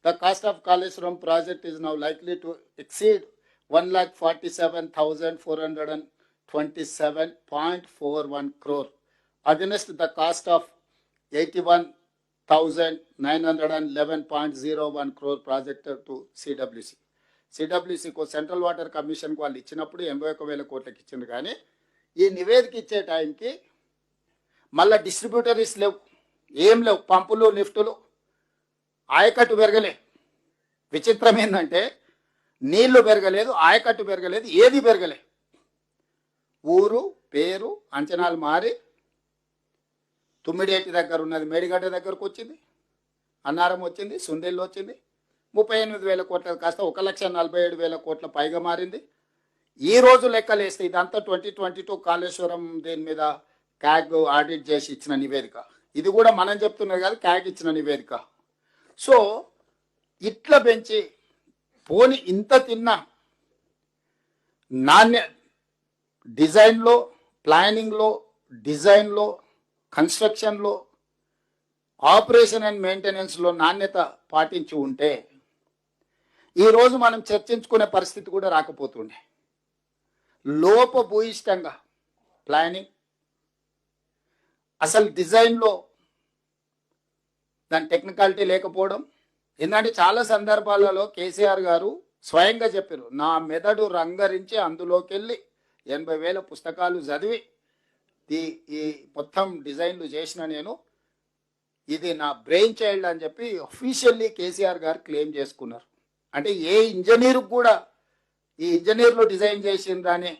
The cost of Kaleshwaram project is now likely to exceed 1,47,427.41 crore against the cost of 81,911.01 crore projected to CWC. సిడబ్ల్యూసీకు central water కమిషన్కు వాళ్ళు ఇచ్చినప్పుడు 81,000 కోట్లకి ఇచ్చింది. కానీ ఈ నివేదిక ఇచ్చే టైంకి మళ్ళీ డిస్ట్రిబ్యూటరీస్ లేవు, ఏం లేవు, పంపులు లిఫ్టులు, ఆయకట్టు పెరగలే. విచిత్రం ఏంటంటే నీళ్లు పెరగలేదు, ఆయకట్టు పెరగలేదు, ఏది పెరగలే. ఊరు పేరు అంచనాలు మారి తుమ్మిడేటి దగ్గర ఉన్నది మేడిగడ్డ దగ్గరకు వచ్చింది, అన్నారం వచ్చింది, సుందేళ్ళు వచ్చింది. 38,000 కోట్ల కాస్త 1,47,000 కోట్ల పైగా మారింది. ఈ రోజు లెక్కలేస్తే ఇదంతా 2022 కాళేశ్వరం దీని మీద క్యాగ్ ఆడిట్ చేసి ఇచ్చిన నివేదిక. ఇది కూడా మనం చెప్తున్నది కాదు, క్యాగ్ ఇచ్చిన నివేదిక. సో ఇట్లా పెంచి పోని ఇంత తిన్న నాణ్య డిజైన్లో, ప్లానింగ్లో, డిజైన్లో, కన్స్ట్రక్షన్లో, ఆపరేషన్ అండ్ మెయింటెనెన్స్లో నాణ్యత పాటించి ఉంటే ఈరోజు మనం చర్చించుకునే పరిస్థితి కూడా రాకపోతుండే. లోపభూయిష్టంగా ప్లానింగ్, అసలు డిజైన్లో దాని టెక్నికాలిటీ లేకపోవడం. ఎందుకంటే చాలా సందర్భాలలో కేసీఆర్ గారు స్వయంగా చెప్పారు, నా మెదడు రంగరించి అందులోకి వెళ్ళి 80,000 పుస్తకాలు చదివి ఈ మొత్తం డిజైన్లు చేసిన నేను, ఇది నా బ్రెయిన్ చైల్డ్ అని చెప్పి అఫీషియల్లీ కేసీఆర్ గారు క్లెయిమ్ చేసుకున్నారు. అంటే ఏ ఇంజనీర్కి కూడా ఈ ఇంజనీర్లు డిజైన్ చేసిందని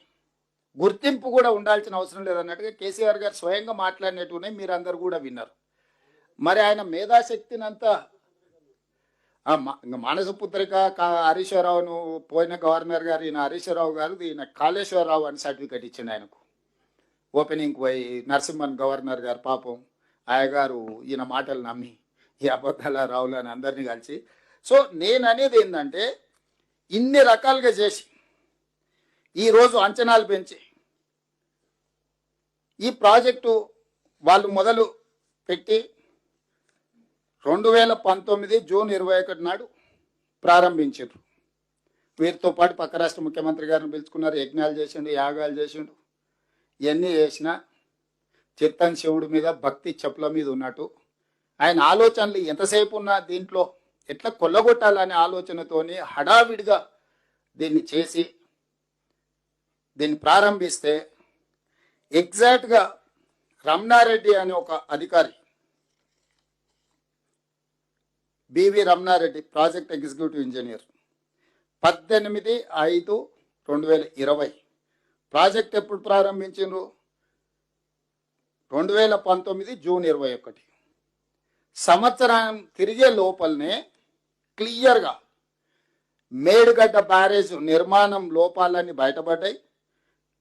గుర్తింపు కూడా ఉండాల్సిన అవసరం లేదన్నట్టుగా కేసీఆర్ గారు స్వయంగా మాట్లాడినట్టునే మీరు అందరు కూడా విన్నారు. మరి ఆయన మేధాశక్తినంతా మానసపుత్రిక హరీశ్వరరావును పోయిన గవర్నర్ గారు ఈయన హరీశ్వరరావు గారు ఈయన కాళేశ్వరరావు అని సర్టిఫికేట్ ఇచ్చింది ఆయనకు. ఓపెనింగ్ పోయి నరసింహన్ గవర్నర్ గారు పాపం ఆయగారు ఈయన మాటలు నమ్మి ఈ అబద్ధాల రావులు అని అందరినీ కలిసి. సో నేను అనేది ఏంటంటే ఇన్ని రకాలుగా చేసి ఈరోజు అంచనాలు పెంచి ఈ ప్రాజెక్టు వాళ్ళు మొదలు పెట్టి 2019 జూన్ 21 నాడు ప్రారంభించారు. వీరితో పాటు పక్క రాష్ట్ర ముఖ్యమంత్రి గారిని పిలుచుకున్నారు, యజ్ఞాలు చేసిండు, యాగాలు చేసిండు. ఇవన్నీ చేసినా చిత్తన్ శివుడి మీద భక్తి చెప్పుల మీద ఉన్నట్టు ఆయన ఆలోచనలు ఎంతసేపు ఉన్నా దీంట్లో ఎట్లా కొల్లగొట్టాలనే ఆలోచనతోని హడావిడిగా దీన్ని చేసి దీన్ని ప్రారంభిస్తే ఎగ్జాక్ట్గా రమణారెడ్డి అనే ఒక అధికారి, BV Ramana Reddy project executive engineer, 18/5/2020 project ఎప్పుడు ప్రారంభించారు? 2019 జూన్ 21. సంవత్సరం తిరిగే లోపలనే క్లియర్గా మేడిగడ్డ బ్యారేజ్ నిర్మాణం లోపాలన్నీ బయటపడ్డాయి.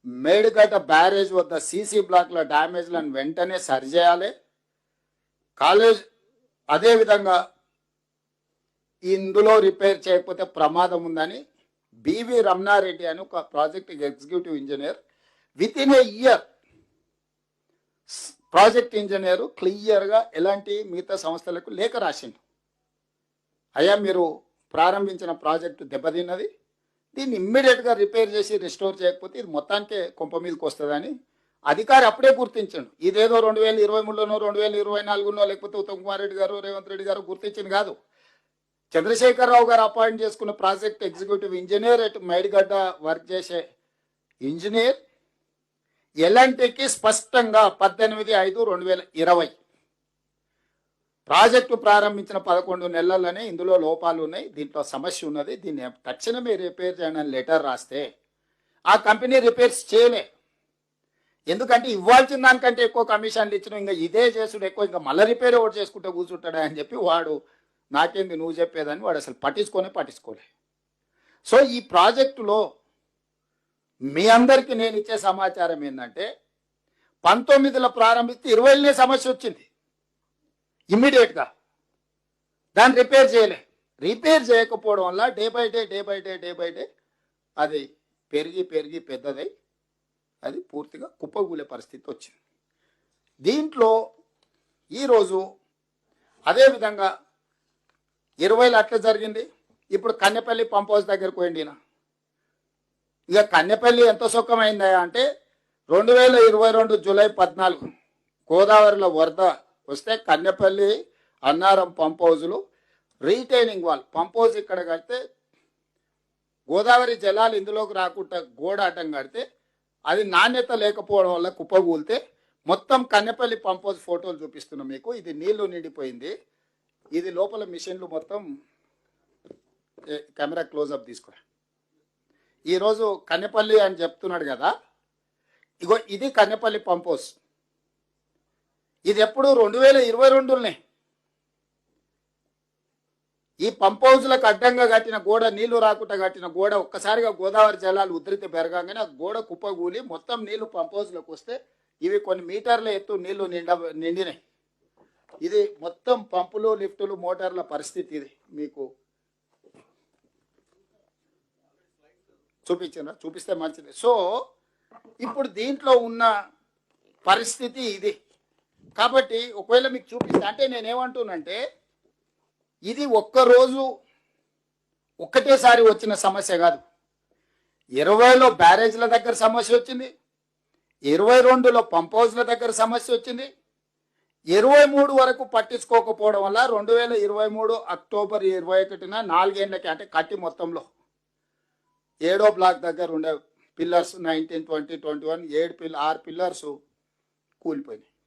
మేడిగడ్డ బ్యారేజ్ వద్ద సీసీ బ్లాక్ల డ్యామేజ్లను వెంటనే సరిచేయాలి. కాలేజ్ అదేవిధంగా ఇందులో రిపేర్ చేయకపోతే ప్రమాదం ఉందని బివి రమణారెడ్డి అని ఒక project executive engineer with in a year project engineer క్లియర్గా ఎలాంటి మిగతా సంస్థలకు లేఖ రాసిండు. అయ్యా మీరు ప్రారంభించిన ప్రాజెక్టు దెబ్బతిన్నది, దీన్ని ఇమ్మీడియట్గా రిపేర్ చేసి రిస్టోర్ చేయకపోతే ఇది మొత్తానికే కొంప మీదకి వస్తుందని అధికారి అప్పుడే గుర్తించాడు. ఇదేదో 2023లోనో 2024నో లేకపోతే ఉత్తమ్ కుమార్ రెడ్డి గారు రేవంత్ రెడ్డి గారు గుర్తించింది కాదు. చంద్రశేఖరరావు గారు అపాయింట్ చేసుకున్న ప్రాజెక్ట్ ఎగ్జిక్యూటివ్ ఇంజనీర్ అటు మేడిగడ్డ వర్క్ చేసే ఇంజనీర్ ఎలాంటికి స్పష్టంగా 18/5/2020 ప్రాజెక్టు ప్రారంభించిన 11 నెలల్లోనే ఇందులో లోపాలు ఉన్నాయి, దీంట్లో సమస్య ఉన్నది, దీన్ని తక్షణమే రిపేర్ చేయని లెటర్ రాస్తే ఆ కంపెనీ రిపేర్స్ చేయలే. ఎందుకంటే ఇవ్వాల్సిన దానికంటే ఎక్కువ కమిషన్లు ఇచ్చిన ఇంకా ఇదే చేసుడు ఎక్కువ, ఇంకా మళ్ళీ రిపేర్ ఒకటి చేసుకుంటే కూర్చుంటాడా అని చెప్పి వాడు నాకేంది నువ్వు చెప్పేదని వాడు అసలు పట్టించుకోలే. సో ఈ ప్రాజెక్టులో మీ అందరికీ నేను ఇచ్చే సమాచారం ఏంటంటే 19లో ప్రారంభిస్తే 20లోనే సమస్య వచ్చింది. ఇమ్మీడియట్గా దాన్ని రిపేర్ చేయలే. రిపేర్ చేయకపోవడం వల్ల డే బై డే అది పెరిగి పెద్దదై అది పూర్తిగా కుప్పగూలే పరిస్థితి వచ్చింది. దీంట్లో ఈరోజు అదేవిధంగా 20లో అట్లా జరిగింది. ఇప్పుడు కన్నెపల్లి పంప్ హౌస్ దగ్గరకు పోయింది ఈయన. ఇక కన్నెపల్లి ఎంత సుఖమైందా అంటే 2022 జూలై 14 గోదావరిలో వరద వస్తే కన్నెపల్లి అన్నారం పంప్ హౌజులు రీటైనింగ్ వాల్ పంప్ హౌస్ ఇక్కడ కడితే గోదావరి జలాలు ఇందులోకి రాకుండా గోడ అడ్డం కడితే అది నాణ్యత లేకపోవడం వల్ల కుప్పగూలితే మొత్తం కన్నెపల్లి పంప్ హౌస్ ఫోటోలు చూపిస్తున్నాం మీకు. ఇది నీళ్లు నిండిపోయింది. ఇది లోపల మిషన్లు మొత్తం కెమెరా క్లోజ్అప్ తీసుకురా. ఈరోజు కన్నెపల్లి అని చెప్తున్నాడు కదా, ఇగో ఇది కన్నెపల్లి పంప్ హౌస్. ఇది ఎప్పుడు 2022లోనే ఈ పంప్ హౌస్లకు అడ్డంగా కట్టిన గోడ, నీళ్లు రాకుండా కట్టిన గోడ ఒక్కసారిగా గోదావరి జలాలు ఉధృతి పెరగానే ఆ గోడ కుప్పగూలి మొత్తం నీళ్లు పంప్ హౌస్లోకి వస్తే ఇవి కొన్ని మీటర్ల ఎత్తు నీళ్లు నిండినాయి. ఇది మొత్తం పంపులు, లిఫ్టులు, మోటార్ల పరిస్థితి ఇది మీకు చూపిస్తే మంచిది. సో ఇప్పుడు దీంట్లో ఉన్న పరిస్థితి ఇది. కాబట్టి ఒకవేళ మీకు చూపిస్తే అంటే నేనేమంటున్నానంటే ఇది ఒక్కరోజు ఒక్కటేసారి వచ్చిన సమస్య కాదు. 20లో బ్యారేజ్ల దగ్గర సమస్య వచ్చింది, 22లో పంప్ హౌస్ల దగ్గర సమస్య వచ్చింది, 23 వరకు పట్టించుకోకపోవడం వల్ల 2023 అక్టోబర్ 21న 4 ఏళ్ళకి అంటే కట్టి మొత్తంలో 7వ బ్లాక్ దగ్గర ఉండే పిల్లర్స్ 19, 20, 21 6 పిల్లర్స్ కూలిపోయినాయి.